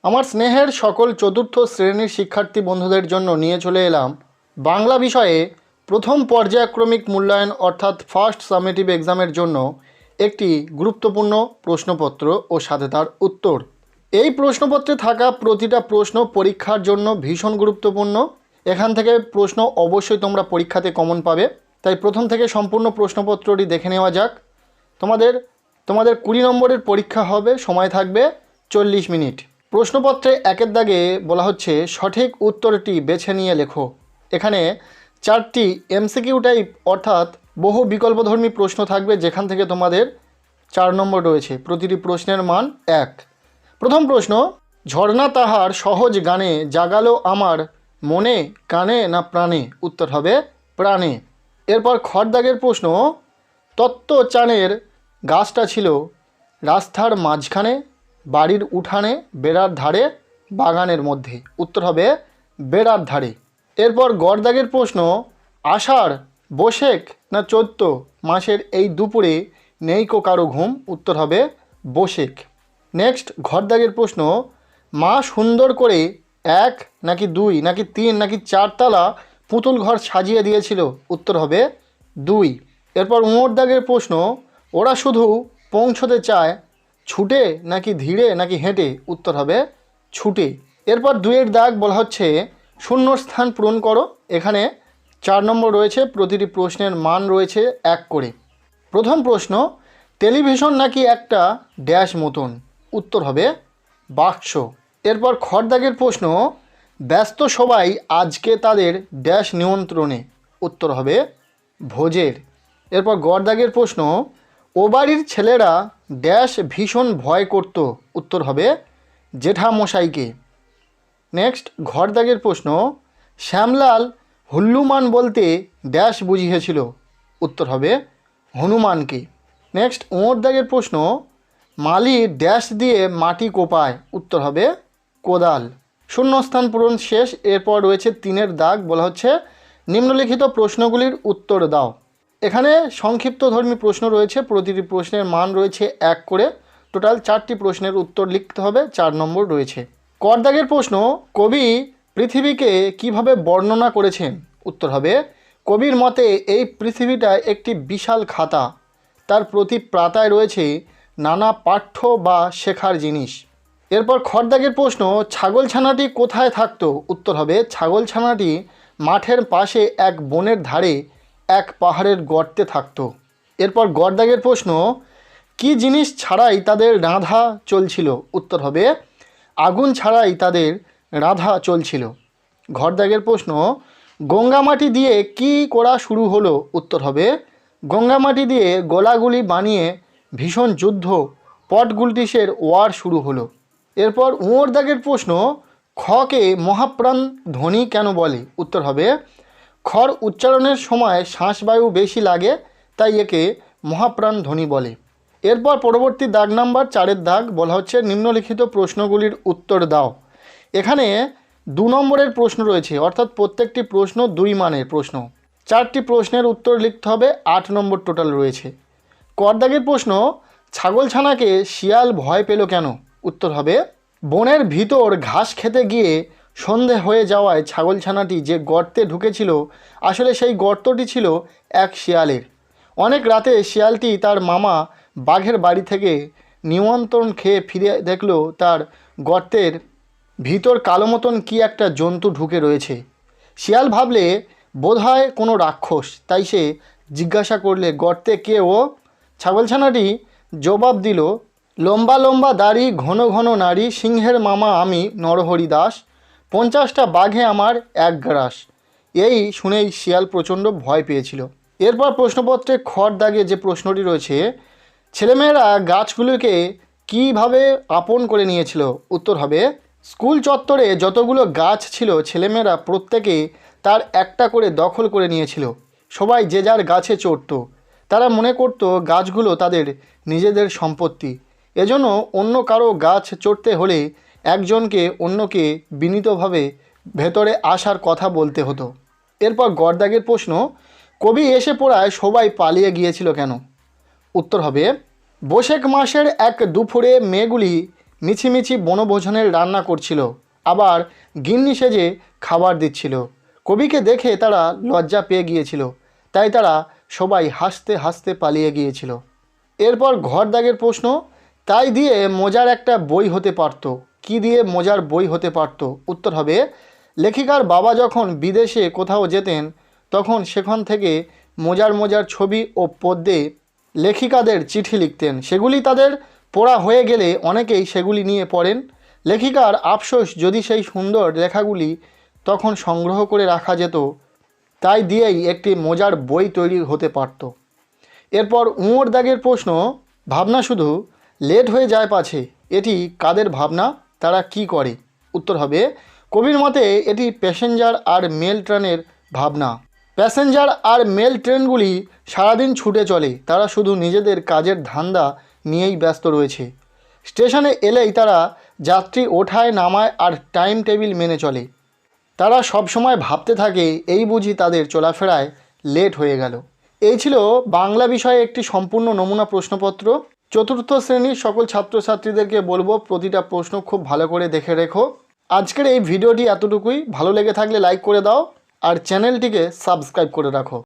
আমার স্নেহের সকল চতুর্থ শ্রেণীর শিক্ষার্থী বন্ধুদের জন্য নিয়ে চলে এলাম বাংলা বিষয়ে প্রথম পর্যায়ক্রমিক মূল্যায়ন অর্থাৎ ফার্স্ট সামেটিভ এক্সামের জন্য একটি গুরুত্বপূর্ণ প্রশ্নপত্র ও সাথে তার উত্তর। এই প্রশ্নপত্রে থাকা প্রতিটা প্রশ্ন পরীক্ষার জন্য ভীষণ গুরুত্বপূর্ণ। এখান থেকে প্রশ্ন অবশ্যই তোমরা পরীক্ষাতে কমন পাবে, তাই প্রথম থেকে সম্পূর্ণ প্রশ্নপত্রটি দেখে নেওয়া যাক। তোমাদের 20 নম্বরের পরীক্ষা হবে, সময় থাকবে 40 মিনিট। প্রশ্নপত্রে একের দাগে বলা হচ্ছে সঠিক উত্তরটি বেছে নিয়ে লেখো। এখানে 4টি এমসিকিউ টাইপ অর্থাৎ বহু বিকল্পধর্মী প্রশ্ন থাকবে, যেখান থেকে তোমাদের 4 নম্বর রয়েছে। প্রতিটি প্রশ্নের মান 1। প্রথম প্রশ্ন, ঝর্ণা তাহার সহজ গানে জাগালো আমার মনে কানে না প্রাণে? উত্তর হবে প্রাণে। এরপর খড় দাগের প্রশ্ন, তত্ত্বচানের গাছটা ছিল রাস্তার মাঝখানে, বাড়ির উঠানে, বেড়ার ধারে, বাগানের মধ্যে? উত্তর হবে বেড়ার ধারে। এরপর গড় দাগের প্রশ্ন, আষাঢ় বৈশাখ না চৈত্র মাসের এই দুপুরে নেইকো কারো ঘুম? উত্তর হবে বৈশাখ। নেক্সট ঘর দাগের প্রশ্ন, মা সুন্দর করে 1 নাকি 2 নাকি 3 নাকি 4 তলা পুতুল ঘর সাজিয়ে দিয়েছিল? উত্তর হবে 2। এরপর উমর দাগের প্রশ্ন, ওরা শুধু পৌঁছতে চায় ছুটে নাকি ধীরে নাকি হেঁটে? উত্তর হবে ছুটে। এরপর 2-এর দাগ বলা হচ্ছে শূন্যস্থান পূরণ করো। এখানে 4 নম্বর রয়েছে, প্রতিটি প্রশ্নের মান রয়েছে 1 করে। প্রথম প্রশ্ন, টেলিভিশন নাকি একটা ড্যাশ মতন? উত্তর হবে বাক্স। এরপর খড় দাগের প্রশ্ন, ব্যস্ত সবাই আজকে তাদের ড্যাশ নিয়ন্ত্রণে? উত্তর হবে ভোজের। এরপর গড় দাগের প্রশ্ন, ও বাড়ির ছেলেরা ড্যাশ ভীষণ ভয় করত? উত্তর হবে জেঠামশাইকে। নেক্সট ঘর দাগের প্রশ্ন, শ্যামলাল হুল্লুমান বলতে ড্যাশ বুঝিয়েছিল? উত্তর হবে হনুমানকে। নেক্সট ওঁর দাগের প্রশ্ন, মালি ড্যাশ দিয়ে মাটি কোপায়? উত্তর হবে কোদাল। শূন্যস্থান পূরণ শেষ। এরপর রয়েছে 3-এর দাগ, বলা হচ্ছে নিম্নলিখিত প্রশ্নগুলির উত্তর দাও। এখানে সংক্ষিপ্তধর্মী প্রশ্ন রয়েছে, প্রতিটি প্রশ্নের মান রয়েছে 1 করে। টোটাল 4টি প্রশ্নের উত্তর লিখতে হবে, 4 নম্বর রয়েছে। কর দাগের প্রশ্ন, কবি পৃথিবীকে কিভাবে বর্ণনা করেছেন? উত্তর হবে কবির মতে এই পৃথিবীটা একটি বিশাল খাতা, তার প্রতি পাতায় রয়েছে নানা পাঠ্য বা শেখার জিনিস। এরপর খড় দাগের প্রশ্ন, ছাগলছানাটি কোথায় থাকতো? উত্তর হবে ছাগলছানাটি মাঠের পাশে এক বনের ধারে এক পাহাড়ের গর্তে থাকতো। এরপর গড় দাগের প্রশ্ন, কি জিনিস ছাড়াই তাদের রাঁধা চলছিল? উত্তর হবে আগুন ছাড়াই তাদের রাঁধা চলছিল। ঘর দাগের প্রশ্ন, গঙ্গামাটি দিয়ে কি করা শুরু হলো? উত্তর হবে গঙ্গামাটি দিয়ে গোলাগুলি বানিয়ে ভীষণ যুদ্ধ পটগুলটিসের ওয়ার শুরু হলো। এরপর উঁর দাগের প্রশ্ন, খকে মহাপ্রাণ ধ্বনি কেন বলে? উত্তর হবে খর উচ্চারণের সময় শ্বাসবায়ু বেশি লাগে, তাই একে মহাপ্রাণ ধ্বনি বলে। এরপর পরবর্তী দাগ নাম্বার 4-এর দাগ, বলা হচ্ছে নিম্নলিখিত প্রশ্নগুলির উত্তর দাও। এখানে 2 নম্বরের প্রশ্ন রয়েছে, অর্থাৎ প্রত্যেকটি প্রশ্ন 2 মানের প্রশ্ন। 4টি প্রশ্নের উত্তর লিখতে হবে, 8 নম্বর টোটাল রয়েছে। কর দাগের প্রশ্ন, ছাগলছানাকে শিয়াল ভয় পেল কেন? উত্তর হবে বনের ভিতর ঘাস খেতে গিয়ে সন্ধে হয়ে যাওয়ায় ছাগলছানাটি যে গর্তে ঢুকেছিল, আসলে সেই গর্তটি ছিল এক শিয়ালের। অনেক রাতে শিয়ালটি তার মামা বাঘের বাড়ি থেকে নিমন্ত্রণ খেয়ে ফিরে দেখল তার গর্তের ভিতর কালো মতন কী একটা জন্তু ঢুকে রয়েছে। শিয়াল ভাবলে বোধহয় কোনো রাক্ষস, তাই সে জিজ্ঞাসা করলে গর্তে কে ও? ছাগলছানাটি জবাব দিল, লম্বা লম্বা দাড়ি, ঘন ঘন নাড়ি, সিংহের মামা আমি নরহরি দাস, 50টা বাঘে আমার এক গ্রাস। এই শুনেই শিয়াল প্রচণ্ড ভয় পেয়েছিল। এরপর প্রশ্নপত্রে খড় দাগে যে প্রশ্নটি রয়েছে, ছেলেমেয়েরা গাছগুলোকে কিভাবে আপন করে নিয়েছিল? উত্তর হবে স্কুল চত্বরে যতগুলো গাছ ছিল ছেলেমেয়েরা প্রত্যেকে তার একটা করে দখল করে নিয়েছিল। সবাই যে যার গাছে চড়ত, তারা মনে করত গাছগুলো তাদের নিজেদের সম্পত্তি। এজন্য অন্য কারো গাছ চড়তে হলে একজনকে অন্যকে বিনীতভাবে ভেতরে আসার কথা বলতে হতো। এরপর গড় দাগের প্রশ্ন, কবি এসে পড়ায় সবাই পালিয়ে গিয়েছিল কেন? উত্তর হবে বৈশাখ মাসের এক দুপুরে মেয়েগুলি মিছিমিছি বনভোজনের রান্না করছিল, আবার গিন্নি সেজে খাবার দিচ্ছিল। কবিকে দেখে তারা লজ্জা পেয়ে গিয়েছিল, তাই তারা সবাই হাসতে হাসতে পালিয়ে গিয়েছিল। এরপর ঘর দাগের প্রশ্ন, তাই দিয়ে মজার একটা বই হতে পারত। কি দিয়ে মজার বই হতে পারত? উত্তর হবে, লেখিকার বাবা যখন বিদেশে কোথাও যেতেন তখন সেখান থেকে মজার মজার ছবি ও পদ্যে লেখিকাদের চিঠি লিখতেন। সেগুলি তাদের পড়া হয়ে গেলে অনেকেই সেগুলি নিয়ে পড়েন। লেখিকার আফসোস, যদি সেই সুন্দর লেখাগুলি তখন সংগ্রহ করে রাখা যেত, তাই দিয়েই একটি মজার বই তৈরি হতে পারত। এরপর উঁয়োর দাগের প্রশ্ন, ভাবনা শুধু লেট হয়ে যায় পাছে, এটি কাদের ভাবনা, তারা কি করে? উত্তর হবে, কবির মতে এটি প্যাসেঞ্জার আর মেল ট্রেনের ভাবনা। প্যাসেঞ্জার আর মেল ট্রেনগুলি সারাদিন ছুটে চলে, তারা শুধু নিজেদের কাজের ধান্দা নিয়েই ব্যস্ত রয়েছে। স্টেশনে এলেই তারা যাত্রী ওঠায় নামায় আর টাইম টেবিল মেনে চলে। তারা সবসময় ভাবতে থাকে, এই বুঝি তাদের চলাফেরায় লেট হয়ে গেল। এই ছিল বাংলা বিষয়ে একটি সম্পূর্ণ নমুনা প্রশ্নপত্র। চতুর্থ শ্রেণীর সকল ছাত্রছাত্রীদেরকে বলবো, প্রতিটা প্রশ্ন খুব ভালো করে দেখে রেখো। আজকের এই ভিডিওটি এতটুকুই। ভালো লেগে থাকলে লাইক করে দাও আর চ্যানেলটিকে সাবস্ক্রাইব করে রাখো।